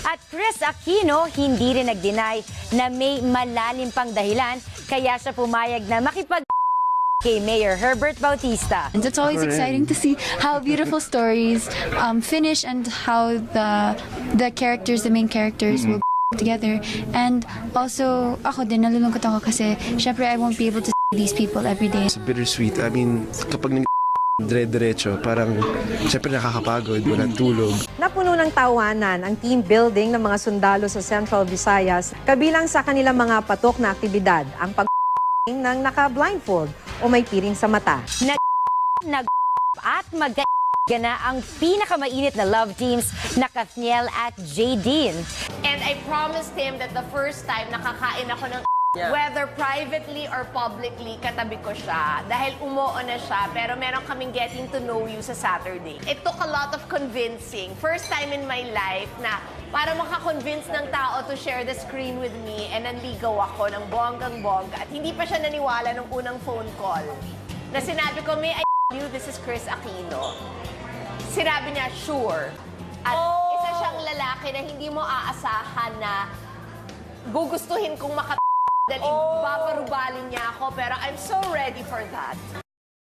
At Chris Aquino hindi rin nag-deny na may malalim pang dahilan kaya siya pumayag na makipag kay Mayor Herbert Bautista. And it's always exciting to see how beautiful stories finish and how the characters, the main characters will together. And also, ako din, nalulungkot ako kasi syempre I won't be able to see these people every day. It's bittersweet. I mean, kapag dire-diretso, parang syempre nakakapagod, walang tulog. Napuno ng tawanan ang team building ng mga sundalo sa Central Visayas, kabilang sa kanilang mga patok na aktibidad, ang pag ng naka-blindfold o may piring sa mata. Nag at mag na ang pinakamainit na love teams na Kathniel at Jadine. And I promised him that the first time nakakain ako ng whether privately or publicly, katabi ko siya. Dahil umuo na siya, pero meron kaming getting to know you sa Saturday. It took a lot of convincing. First time in my life na para makakonvince ng tao to share the screen with me, and nanligaw ako ng bonggang-bongga. At hindi pa siya naniwala nung unang phone call. Na sinabi ko, may I you, this is Chris Aquino. Sinabi niya, sure. At isa siyang lalaki na hindi mo aasahan na gugustuhin kong dahil babarubalin niya ako, pero I'm so ready for that.